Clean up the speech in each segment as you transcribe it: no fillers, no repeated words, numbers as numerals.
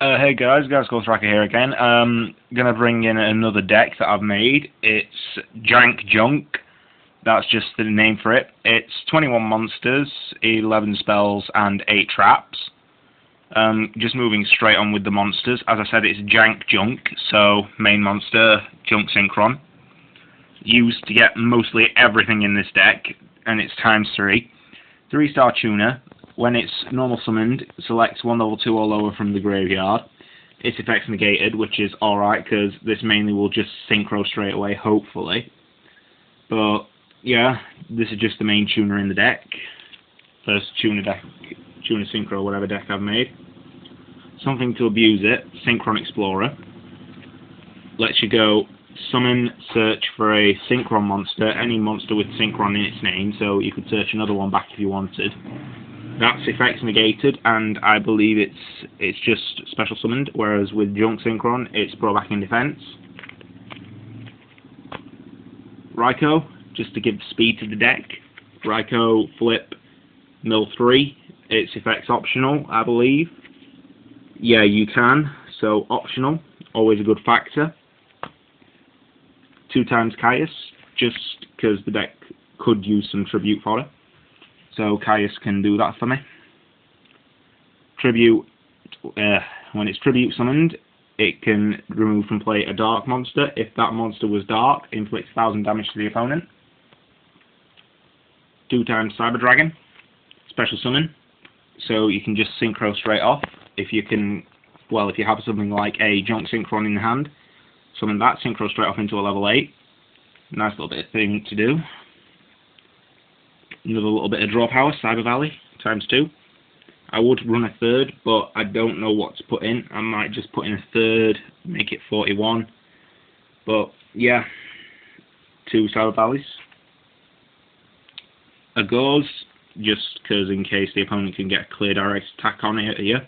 Hey guys, Tracker here again. Gonna bring in another deck that I've made. It's Jank Junk. That's just the name for it. It's 21 monsters, 11 spells, and 8 traps. Just moving straight on with the monsters. As I said, it's Jank Junk, so main monster, Junk Synchron. Used to get mostly everything in this deck, and it's ×3. 3-star tuner. When it's normal summoned, select 1 level 2 or lower from the graveyard. Its effects negated, which is alright, because this mainly will just synchro straight away, hopefully. But, yeah, this is just the main tuner in the deck. First tuner deck, tuner synchro, whatever deck I've made. Something to abuse it, Synchron Explorer. Lets you go summon, search for a Synchron monster, any monster with Synchron in its name, so you could search another one back if you wanted. That's effects negated, and I believe it's just special summoned, whereas with Junk Synchron, it's brought back in defense. Raikou, just to give speed to the deck. Raikou, flip, mill 3. It's effects optional, I believe. Yeah, you can, so optional, always a good factor. 2 times Caius, just because the deck could use some tribute for it. So Caius can do that for me. Tribute, when it's tribute summoned, it can remove from play a dark monster. If that monster was dark, inflicts 1000 damage to the opponent. 2 times Cyber Dragon, special summon. So you can just synchro straight off. If you have something like a Junk Synchron in hand, summon that, synchro straight off into a level 8. Nice little bit of thing to do. Another little bit of draw power, Cyber Valley, ×2. I would run a third, but I don't know what to put in. I might just put in a third, make it 41. But, yeah, 2 Cyber Valleys. A Gauze, just because in case the opponent can get a clear direct attack on it here.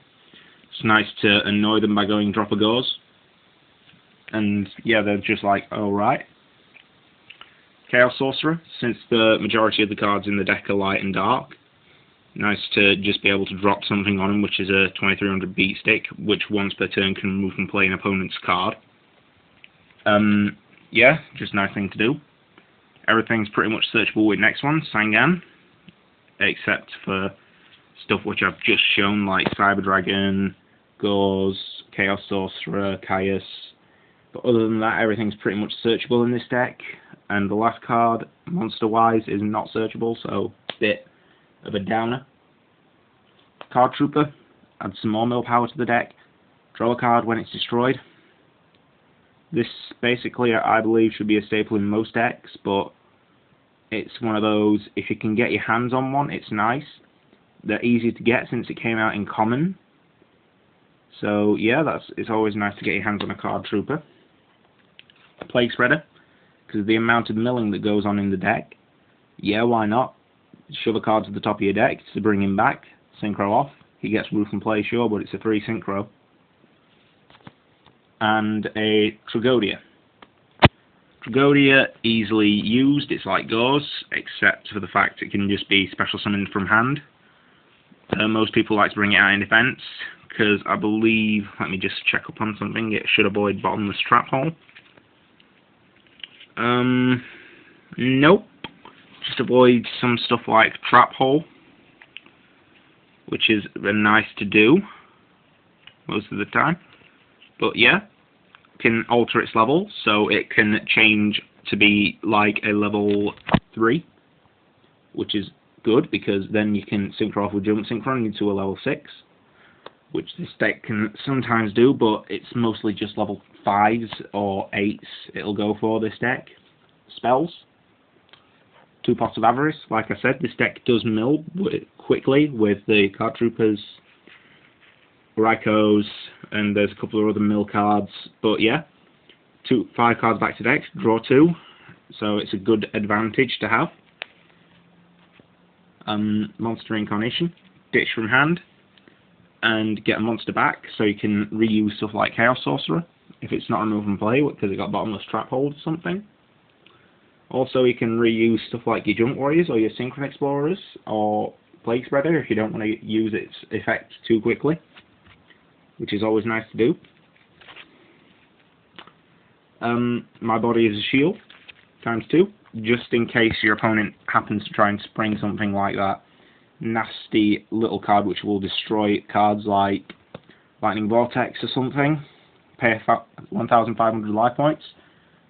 It's nice to annoy them by going drop a Gauze. And, yeah, they're just like, oh, right. Chaos Sorcerer, since the majority of the cards in the deck are light and dark. Nice to just be able to drop something on him, which is a 2300 beat stick, which once per turn can remove from play an opponent's card. Yeah, just a nice thing to do. Everything's pretty much searchable with next one, Sangan, except for stuff which I've just shown, like Cyber Dragon, Gauze, Chaos Sorcerer, Caius. But other than that, everything's pretty much searchable in this deck. And the last card, monster-wise, is not searchable, so bit of a downer. Card Trooper, add some more mill power to the deck. Draw a card when it's destroyed. This basically, I believe, should be a staple in most decks, but it's one of those, if you can get your hands on one, it's nice. They're easy to get since it came out in common. So yeah, it's always nice to get your hands on a Card Trooper. Plague Spreader, because of the amount of milling that goes on in the deck. Yeah, why not? Shove a card to the top of your deck to bring him back. Synchro off. He gets roof and play, sure, but it's a 3 synchro. And a Tragodia. Tragodia, easily used. It's like Gauze, except for the fact it can just be special summoned from hand. Most people like to bring it out in defense, because I believe, let me just check up on something, it should avoid bottomless trap hole. Nope. Just avoid some stuff like trap hole, which is nice to do most of the time. But yeah, can alter its level, so it can change to be like a level 3, which is good, because then you can synchro off with Junk Synchron into a level 6, which this deck can sometimes do, but it's mostly just level 5s or 8s it'll go for this deck. Spells. 2 Pots of Avarice. Like I said, this deck does mill quickly with the Card Troopers, Raikous, and there's a couple of other mill cards. But yeah, 5 cards back to deck, draw 2, so it's a good advantage to have. Monster Incarnation. Ditch from hand, and get a monster back, so you can reuse stuff like Chaos Sorcerer, if it's not removed from play, because it got bottomless trap hold or something. Also, you can reuse stuff like your Junk Warriors or your Synchron Explorers, or Plague Spreader if you don't want to use its effect too quickly. which is always nice to do. My body is a shield, ×2, just in case your opponent happens to try and spring something like that nasty little card which will destroy cards like Lightning Vortex or something. Pay 1,500 life points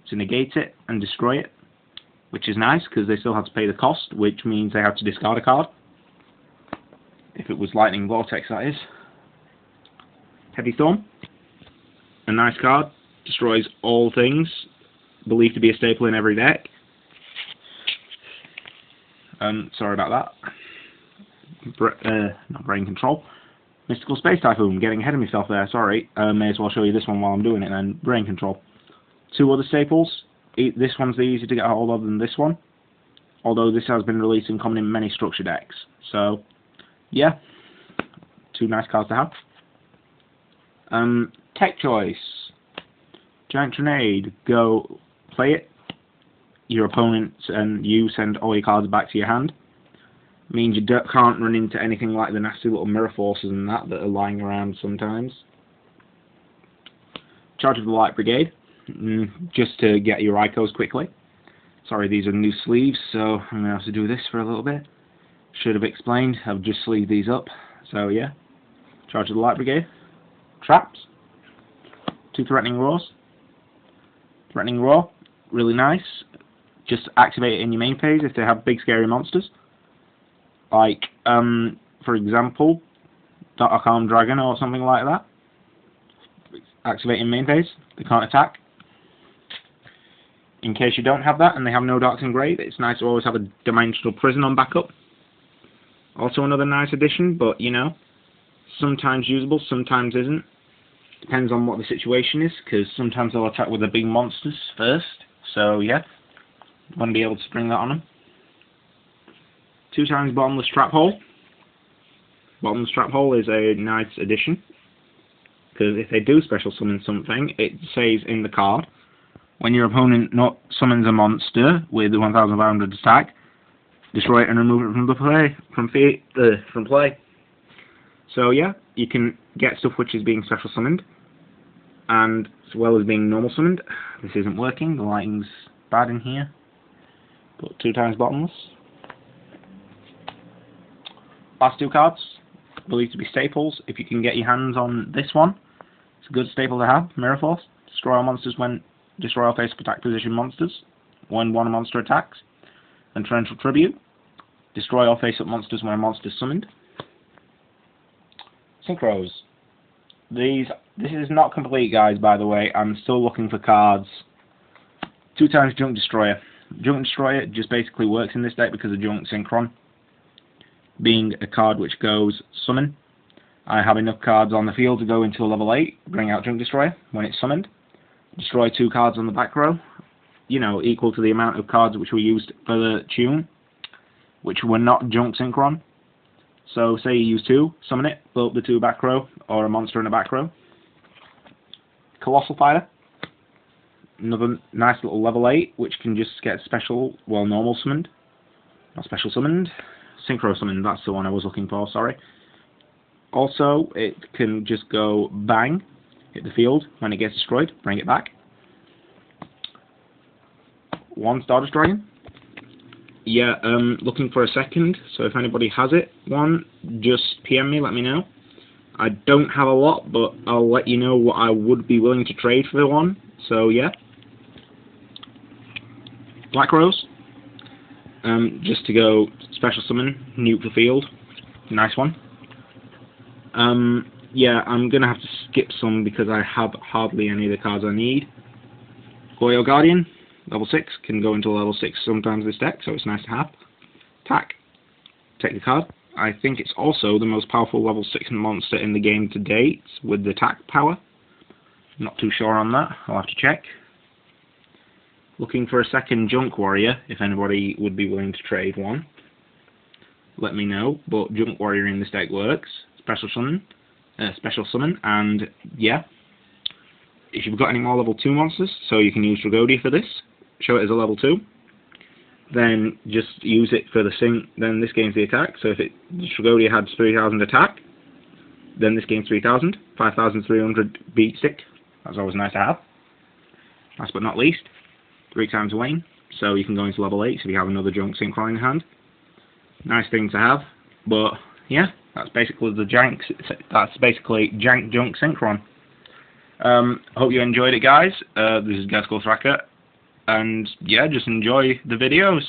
to negate it and destroy it, which is nice because they still have to pay the cost, which means they have to discard a card. If it was Lightning Vortex, that is. Heavy Thumb, a nice card, destroys all things, believed to be a staple in every deck. Sorry about that. Not Brain Control. Mystical Space Typhoon, getting ahead of myself there, sorry. May as well show you this one while I'm doing it then. Brain Control. 2 other staples. This one's the easier to get a hold of than this one, although this has been released in common in many structure decks. So, yeah, 2 nice cards to have. Tech choice. Giant Grenade. Go play it. Your opponent and you send all your cards back to your hand. Means you can't run into anything like the nasty little mirror forces and that are lying around sometimes. Charge of the Light Brigade. Just to get your Icos quickly. Sorry, these are new sleeves, so I'm going to have to do this for a little bit. Should have explained, I've just sleeved these up. So yeah, Charge of the Light Brigade. Traps. 2 Threatening Roars. Threatening Roar, really nice. Just activate it in your main phase if they have big scary monsters. Like, for example, Dark Arm Dragon or something like that. Activate in main phase, they can't attack. In case you don't have that and they have no Darks Engraved, it's nice to always have a Dimensional Prison on backup. Also another nice addition, but you know, sometimes usable, sometimes isn't. Depends on what the situation is, because sometimes they'll attack with the big monsters first. So yeah, want to be able to spring that on them. 2 times Bottomless Trap Hole. Bottomless Trap Hole is a nice addition, because if they do special summon something, it says in the card, when your opponent not summons a monster with 1,500 attack, destroy it and remove it from play. So yeah, you can get stuff which is being special summoned, and as well as being normal summoned. This isn't working, the lighting's bad in here. But 2 times Bottomless. Last 2 cards, believed to be staples. If you can get your hands on this one, it's a good staple to have. Mirror Force. Destroy all monsters when destroy all face attack position monsters when one monster attacks. And Torrential Tribute. Destroy all face up monsters when a monster is summoned. Synchros. This is not complete, guys, by the way. I'm still looking for cards. 2 times Junk Destroyer. Junk Destroyer just basically works in this deck because of Junk Synchron being a card which goes summon. I have enough cards on the field to go into a level 8, bring out Junk Destroyer when it's summoned. Destroy 2 cards on the back row, you know, equal to the amount of cards which were used for the tune, which were not Junk Synchron. So say you use 2, summon it, blow up the 2 back row, or a monster in the back row. Colossal Fighter. Another nice little level 8, which can just get special, well, normal summoned. Not special summoned. Synchro summoned, that's the one I was looking for, sorry. Also, it can just go bang, hit the field. When it gets destroyed, bring it back. 1 Stardust Dragon. Yeah, looking for a second, so if anybody has it, one, just PM me, let me know. I don't have a lot, but I'll let you know what I would be willing to trade for one, so yeah. Black Rose. Just to go special summon, nuke the field. Nice one. Yeah, I'm going to have to skip some because I have hardly any of the cards I need. Goyo Guardian, level 6, can go into level 6 sometimes this deck, so it's nice to have. Attack. Take the card. I think it's also the most powerful level 6 monster in the game to date with the attack power. Not too sure on that, I'll have to check. Looking for a second Junk Warrior, if anybody would be willing to trade one. Let me know, but Junk Warrior in this deck works. Special summon, and yeah. If you've got any more level 2 monsters, so you can use Dragodia for this, show it as a level 2, then just use it for the sync, then this gains the attack. So if Dragodia had 3000 attack, Then this game's 3000, 5300 beat stick. That's always nice to have. Last but not least, 3 times Wayne, so you can go into level 8 if you have another Junk Synchron in hand. Nice thing to have, but yeah, that's basically Jank Junk Synchron. Hope you enjoyed it, guys. This is Decklist, and yeah, just enjoy the videos.